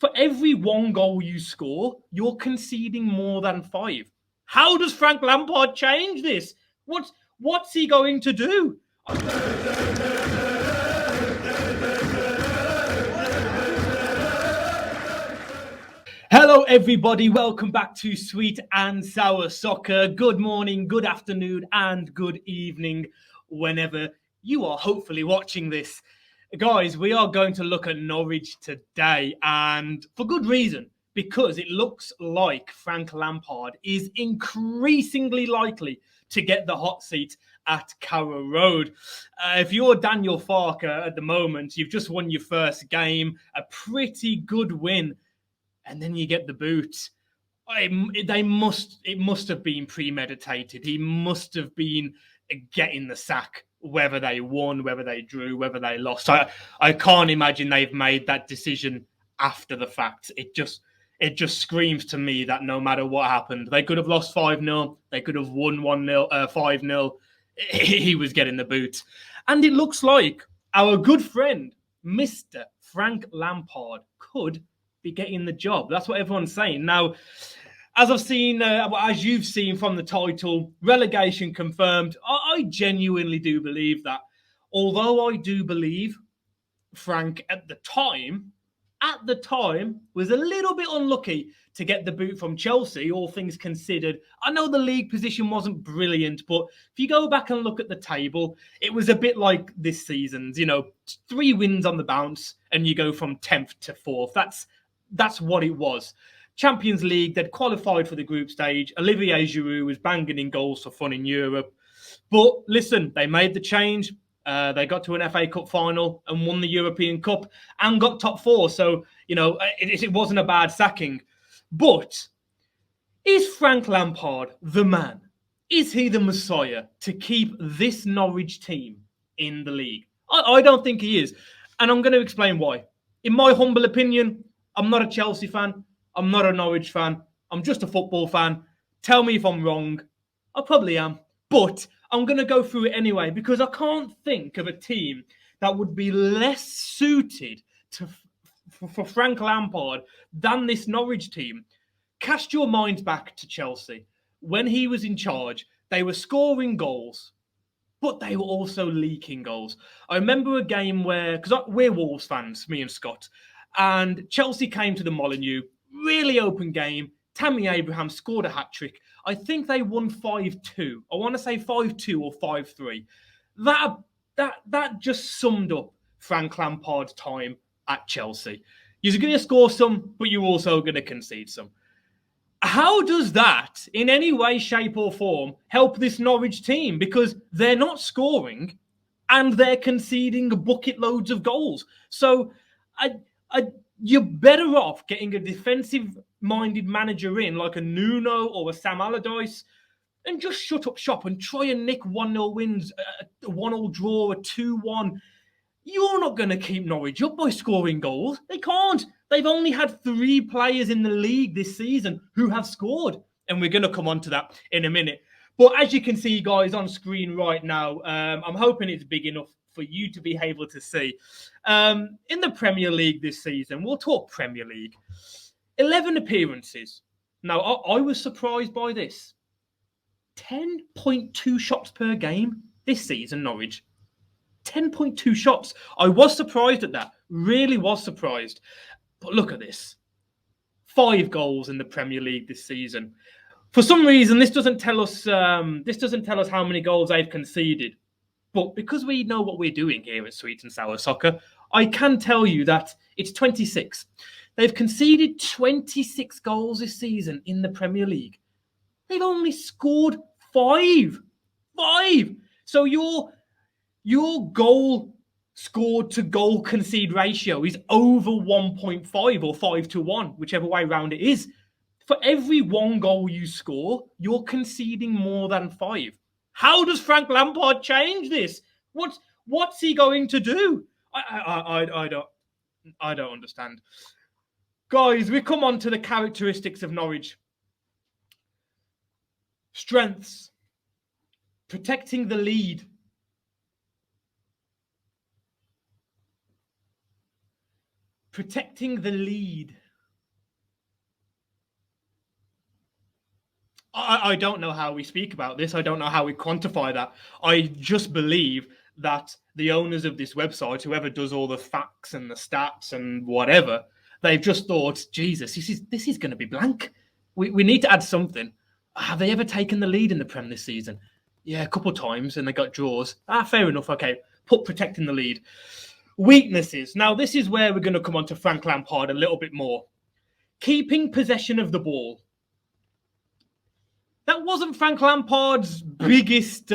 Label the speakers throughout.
Speaker 1: For every one goal you score, you're conceding more than 5. How does Frank Lampard change this? What's he going to do? Hello, everybody. Welcome back to Sweet and Sour Soccer. Good morning, good afternoon, and good evening, whenever you are hopefully watching this. Guys, we are going to look at Norwich today, and for good reason, because it looks like Frank Lampard is increasingly likely to get the hot seat at Carrow Road. If you're Daniel Farker at the moment, you've just won your first game, a pretty good win, and then you get the boot. It must have been premeditated. He must have been getting the sack, whether they won, whether they drew, whether they lost. I can't imagine they've made that decision after the fact. It just screams to me that no matter what happened, they could have lost 5-0, they could have won 1-0, 5-0. He was getting the boot. And it looks like our good friend, Mr. Frank Lampard, could be getting the job. That's what everyone's saying. Now, as you've seen from the title, relegation confirmed. I genuinely do believe that. Although I do believe Frank at the time was a little bit unlucky to get the boot from Chelsea, all things considered. I know the league position wasn't brilliant, but if you go back and look at the table, it was a bit like this season's, 3 wins on the bounce and you go from 10th to 4th. That's what it was. Champions League, they'd qualified for the group stage. Olivier Giroud was banging in goals for fun in Europe. But listen, they made the change. They got to an FA Cup final and won the European Cup and got top 4. So, it wasn't a bad sacking. But is Frank Lampard the man? Is he the Messiah to keep this Norwich team in the league? I don't think he is. And I'm going to explain why. In my humble opinion, I'm not a Chelsea fan. I'm not a Norwich fan. I'm just a football fan. Tell me if I'm wrong. I probably am. But I'm going to go through it anyway because I can't think of a team that would be less suited for Frank Lampard than this Norwich team. Cast your minds back to Chelsea. When he was in charge, they were scoring goals, but they were also leaking goals. I remember a game where, because we're Wolves fans, me and Scott, and Chelsea came to the Molineux, really open game. Tammy Abraham scored a hat-trick. I think they won 5-2. I want to say 5-2 or 5-3. That just summed up Frank Lampard's time at Chelsea. You're going to score some, but you're also going to concede some. How does that, in any way, shape or form, help this Norwich team? Because they're not scoring and they're conceding bucket loads of goals. So you're better off getting a defensive-minded manager in, like a Nuno or a Sam Allardyce, and just shut up shop and try and nick 1-0 wins, a 1-0 draw, a 2-1. You're not going to keep Norwich up by scoring goals. They can't. They've only had 3 players in the league this season who have scored. And we're going to come on to that in a minute. But as you can see, guys, on screen right now, I'm hoping it's big enough for you to be able to see. In the Premier League this season, we'll talk Premier League. 11 appearances. Now, I was surprised by this. 10.2 shots per game this season, Norwich. 10.2 shots. I was surprised at that. Really was surprised. But look at this. 5 goals in the Premier League this season. For some reason, this doesn't tell us how many goals they've conceded. But because we know what we're doing here at Sweet and Sour Soccer, I can tell you that it's 26. They've conceded 26 goals this season in the Premier League. They've only scored 5. 5! So your goal scored to goal concede ratio is over 1.5 or 5-1, whichever way round it is. For every 1 goal you score, you're conceding more than 5. How does Frank Lampard change this? What's he going to do? I don't understand. Guys, we come on to the characteristics of Norwich. Strengths. Protecting the lead. Protecting the lead. I don't know how we speak about this. I don't know how we quantify that. I just believe that the owners of this website, whoever does all the facts and the stats and whatever, they've just thought, Jesus, this is going to be blank. We need to add something. Have they ever taken the lead in the Prem this season? Yeah, a couple of times, and they got draws. Fair enough. Okay, put protecting the lead. Weaknesses. Now, this is where we're going to come on to Frank Lampard a little bit more. Keeping possession of the ball. That wasn't Frank Lampard's biggest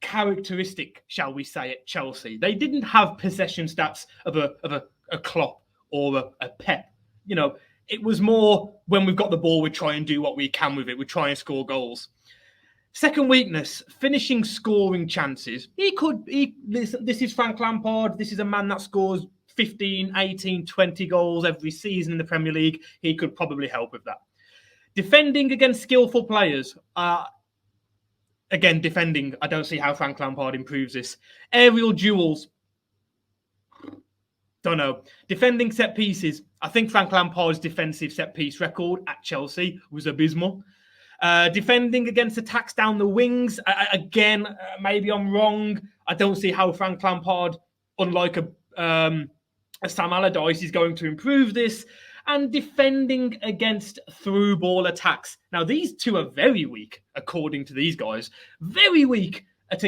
Speaker 1: characteristic, shall we say, at Chelsea. They didn't have possession stats of a Klopp or a Pep. It was more when we've got the ball, we try and do what we can with it. We try and score goals. Second weakness, finishing scoring chances. This is Frank Lampard. This is a man that scores 15, 18, 20 goals every season in the Premier League. He could probably help with that. Defending against skillful players. Again, defending. I don't see how Frank Lampard improves this. Aerial duels. Don't know. Defending set pieces. I think Frank Lampard's defensive set piece record at Chelsea was abysmal. Defending against attacks down the wings. Again, maybe I'm wrong. I don't see how Frank Lampard, unlike a Sam Allardyce, is going to improve this. And defending against through ball attacks. Now, these two are very weak, according to these guys. Very weak at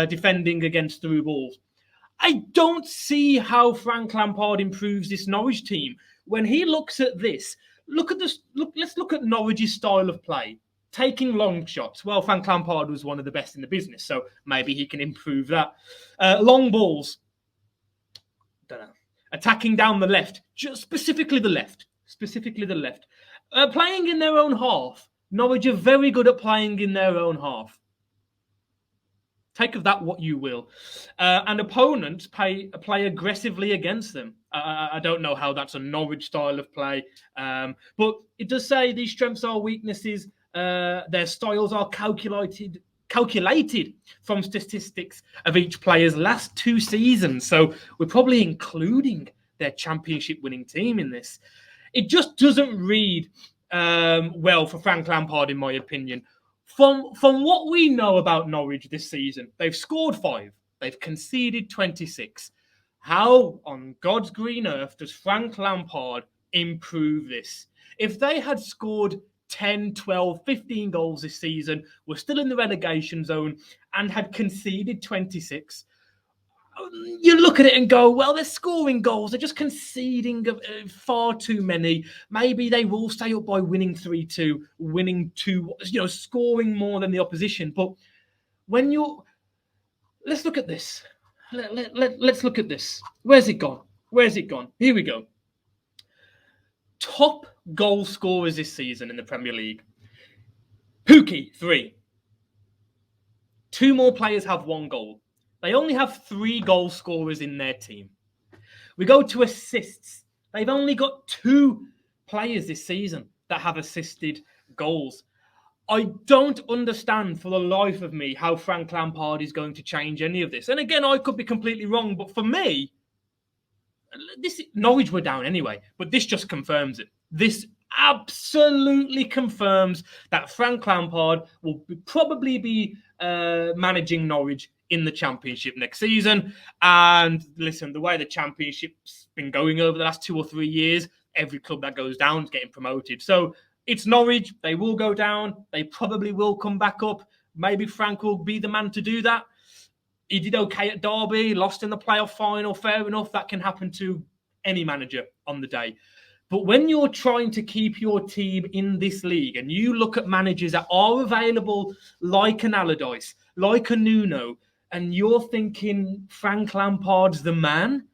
Speaker 1: defending against through balls. I don't see how Frank Lampard improves this Norwich team. When he looks at this, let's look at Norwich's style of play. Taking long shots. Well, Frank Lampard was one of the best in the business, so maybe he can improve that. Long balls. Don't know. Attacking down the left, just specifically the left. Playing in their own half. Norwich are very good at playing in their own half. Take of that what you will. And opponents play aggressively against them. I don't know how that's a Norwich style of play. But it does say these strengths are weaknesses. Their styles are calculated from statistics of each player's last 2 seasons. So we're probably including their championship winning team in this. It just doesn't read well for Frank Lampard, in my opinion. From what we know about Norwich this season, they've scored 5. They've conceded 26. How on God's green earth does Frank Lampard improve this? If they had scored 10, 12, 15 goals this season, were still in the relegation zone and had conceded 26, you look at it and go, well, they're scoring goals. They're just conceding far too many. Maybe they will stay up by winning 3-2, winning 2, scoring more than the opposition. But when let's look at this. Let's look at this. Where's it gone? Here we go. Top goal scorers this season in the Premier League. Pukki, 3. 2 more players have 1 goal. They only have 3 goal scorers in their team. We go to assists. They've only got 2 players this season that have assisted goals. I don't understand for the life of me how Frank Lampard is going to change any of this. And again, I could be completely wrong, but for me, Norwich were down anyway, but this just confirms it. This absolutely confirms that Frank Lampard will probably be managing Norwich in the Championship next season. And listen, the way the Championship's been going over the last 2 or 3 years, every club that goes down is getting promoted. So it's Norwich. They will go down. They probably will come back up. Maybe Frank will be the man to do that. He did okay at Derby, lost in the playoff final. Fair enough. That can happen to any manager on the day. But when you're trying to keep your team in this league and you look at managers that are available like an Allardyce, like a Nuno, and you're thinking Frank Lampard's the man,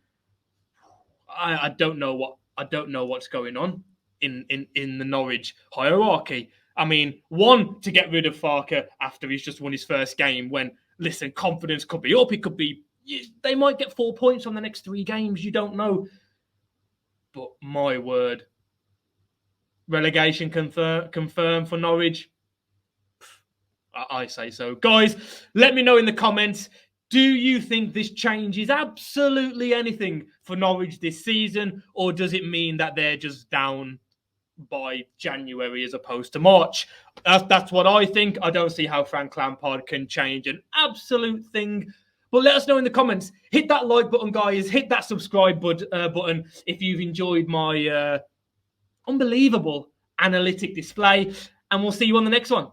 Speaker 1: I don't know what's going on in the Norwich hierarchy. I mean, one, to get rid of Farke after he's just won his first game when, listen, confidence could be up. It could be, they might get 4 points on the next 3 games. You don't know. But my word, relegation confirmed for Norwich. I say so. Guys, let me know in the comments. Do you think this changes absolutely anything for Norwich this season? Or does it mean that they're just down by January as opposed to March. That's what I think. I don't see how Frank Lampard can change an absolute thing. But let us know in the comments. Hit that like button, guys. Hit that subscribe button if you've enjoyed my unbelievable analytic display. And we'll see you on the next one.